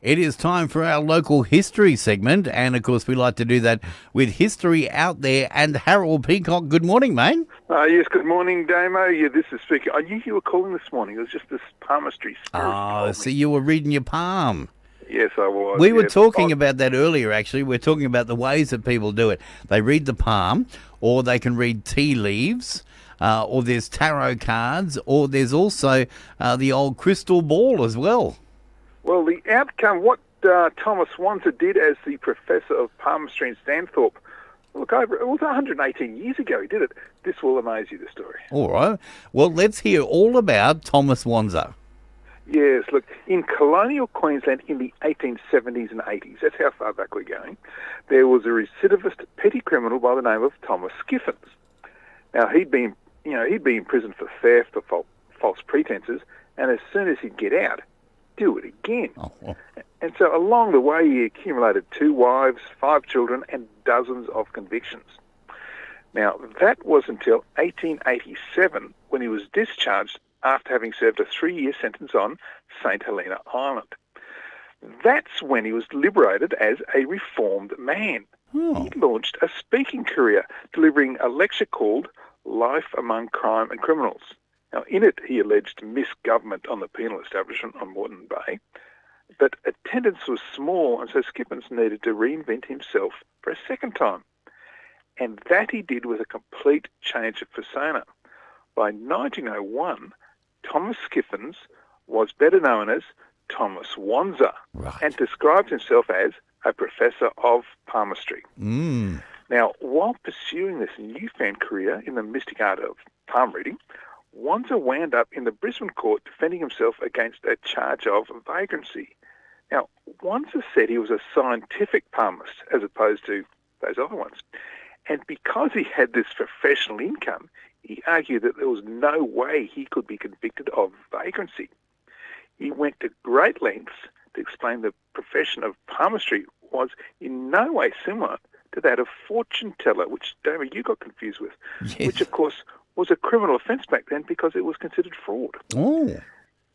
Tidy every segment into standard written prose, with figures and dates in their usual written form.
It is time for our local history segment, and of course we like to do that with History Out There. And Harold Peacock, good morning, mate. Yes, good morning, Damo. Yeah, this is Speaker. I knew you were calling this morning. It was just this palmistry spirit. Oh, so you were reading your palm. Yes, I was. We were talking about that earlier, actually. We're talking about the ways that people do it. They read the palm, or they can read tea leaves, or there's tarot cards, or there's also the old crystal ball as well. Well, the outcome, what Thomas Wanza did as the professor of palmistry in Stanthorpe, look, it was 118 years ago he did it. This will amaze you, the story. All right. Well, let's hear all about Thomas Wanza. Yes, look, in colonial Queensland in the 1870s and 80s, that's how far back we're going, there was a recidivist petty criminal by the name of Thomas Skiffins. Now, he'd been in prison for theft or false pretences, and as soon as he'd get out, do it again. Oh. And so along the way, he accumulated 2 wives, 5 children, and dozens of convictions. Now, that was until 1887 when he was discharged after having served a 3-year sentence on St. Helena Island. That's when he was liberated as a reformed man. Oh. He launched a speaking career, delivering a lecture called Life Among Crime and Criminals. Now, in it, he alleged misgovernment on the penal establishment on Moreton Bay, but attendance was small, and so Skippins needed to reinvent himself for a second time. And that he did with a complete change of persona. By 1901, Thomas Skiffins was better known as Thomas Wanza, Right. and described himself as a professor of palmistry. Mm. Now, while pursuing this newfound career in the mystic art of palm reading, Wanza wound up in the Brisbane court defending himself against a charge of vagrancy. Now, Wanza said he was a scientific palmist as opposed to those other ones. And because he had this professional income, he argued that there was no way he could be convicted of vagrancy. He went to great lengths to explain the profession of palmistry was in no way similar to that of fortune teller, which, David, you got confused with, Yes. which, of course, was a criminal offence back then because it was considered fraud. Oh.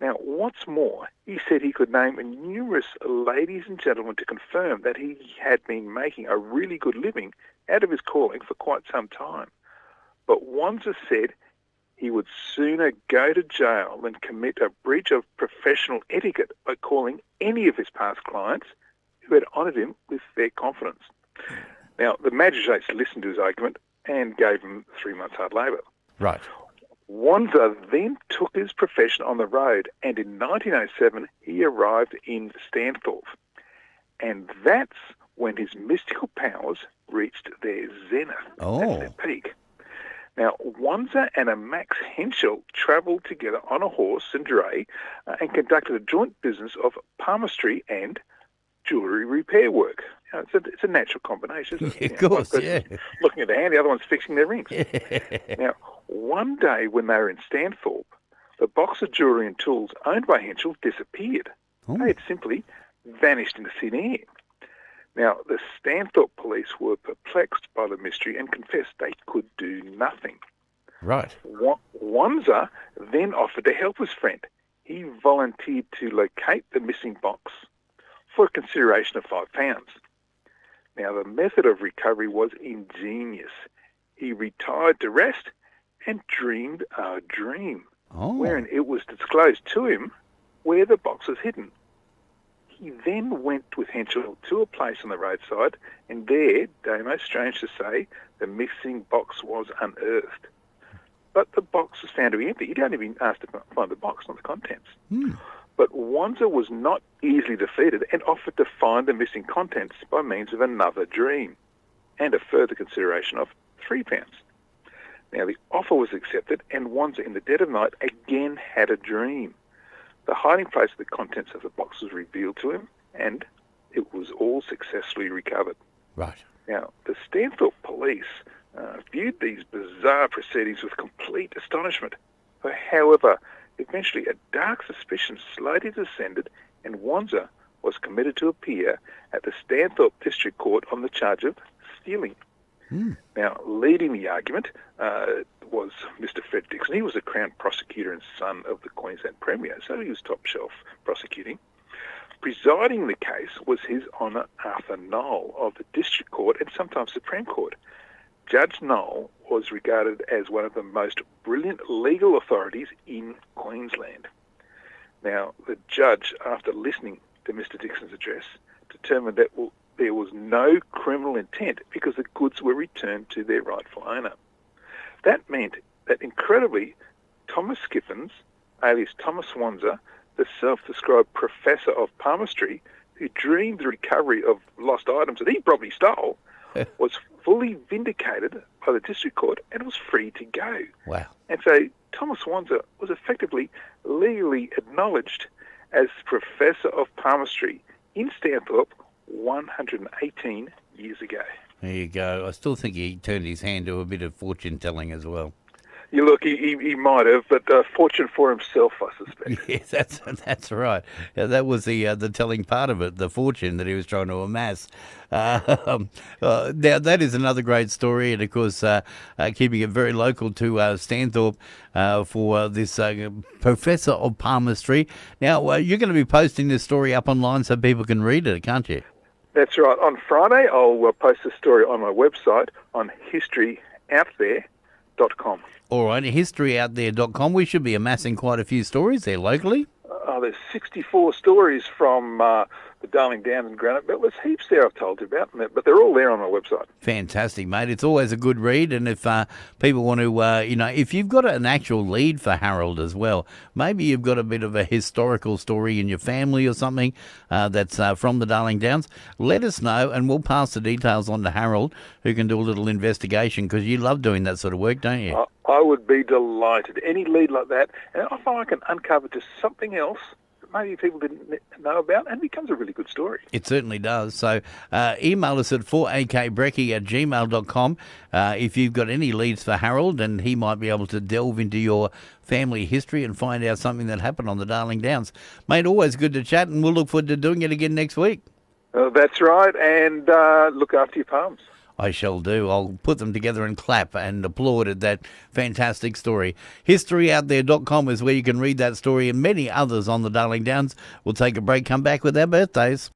Now, what's more, he said he could name numerous ladies and gentlemen to confirm that he had been making a really good living out of his calling for quite some time. But Wanza said he would sooner go to jail than commit a breach of professional etiquette by calling any of his past clients who had honoured him with their confidence. Now, the magistrates listened to his argument and gave him 3 months hard labour. Right. Wanza then took his profession on the road, and in 1907 he arrived in Stanthorpe. And that's when his mystical powers reached their zenith, Oh. that's their peak. Now, Wanza and a Max Henschel travelled together on a horse and dray and conducted a joint business of palmistry and jewellery repair work. You know, it's a natural combination, isn't it? Yeah, of course, one yeah. person's looking at the hand, the other one's fixing their rings. Now, one day when they were in Stanthorpe, the box of jewellery and tools owned by Henschel disappeared. Oh. They had simply vanished into thin air. Now, the Stanthorpe police were perplexed by the mystery and confessed they could do nothing. Right. Wanza then offered to help his friend. He volunteered to locate the missing box for a consideration of £5. Now, the method of recovery was ingenious. He retired to rest and dreamed a dream, Oh. wherein it was disclosed to him where the box was hidden. He then went with Henschel to a place on the roadside, and there, Damo, strange to say, the missing box was unearthed. But the box was found to be empty. He'd only been asked to find the box, not the contents. Hmm. But Wanza was not easily defeated and offered to find the missing contents by means of another dream and a further consideration of £3. Now, the offer was accepted, and Wanza, in the dead of night, again had a dream. The hiding place of the contents of the box was revealed to him, and it was all successfully recovered. Right. Now, the Stanthorpe police viewed these bizarre proceedings with complete astonishment. However, eventually a dark suspicion slowly descended, and Wanza was committed to appear at the Stanthorpe District Court on the charge of stealing. Now, leading the argument was Mr. Fred Dixon. He was a Crown prosecutor and son of the Queensland Premier, so he was top shelf prosecuting. Presiding the case was His Honour Arthur Noel of the District Court and sometimes Supreme Court. Judge Noel was regarded as one of the most brilliant legal authorities in Queensland. Now, the judge, after listening to Mr Dixon's address, determined that there was no criminal intent because the goods were returned to their rightful owner. That meant that, incredibly, Thomas Skippons, alias Thomas Wanza, the self-described professor of palmistry, who dreamed the recovery of lost items that he probably stole, was fully vindicated by the district court and was free to go. Wow. And so Thomas Wanza was effectively legally acknowledged as professor of palmistry in Stanthorpe 118 years ago. There you go. I still think he turned his hand to a bit of fortune-telling as well. You look, he might have, but fortune for himself, I suspect. Yes, that's right. Yeah, that was the telling part of it, the fortune that he was trying to amass. Now, that is another great story, and of course, keeping it very local to Stanthorpe for this professor of palmistry. Now, you're going to be posting this story up online so people can read it, can't you? That's right. On Friday, I'll post the story on my website on historyouthere.com. All right, historyouthere.com. We should be amassing quite a few stories there locally. There's 64 stories from the Darling Downs and Granite Belt. There's heaps there I've told you about, but they're all there on my website. Fantastic, mate. It's always a good read, and if people want to, if you've got an actual lead for Harold as well, maybe you've got a bit of a historical story in your family or something that's from the Darling Downs, let us know, and we'll pass the details on to Harold, who can do a little investigation, because you love doing that sort of work, don't you? I would be delighted. Any lead like that, and I find I can uncover just something else that maybe people didn't know about, and it becomes a really good story. It certainly does. So email us at 4akbrecky@gmail.com if you've got any leads for Harold, and he might be able to delve into your family history and find out something that happened on the Darling Downs. Mate, always good to chat, and we'll look forward to doing it again next week. That's right, and look after your palms. I shall do. I'll put them together and clap and applaud at that fantastic story. Historyouthere.com is where you can read that story and many others on the Darling Downs. We'll take a break, come back with our birthdays.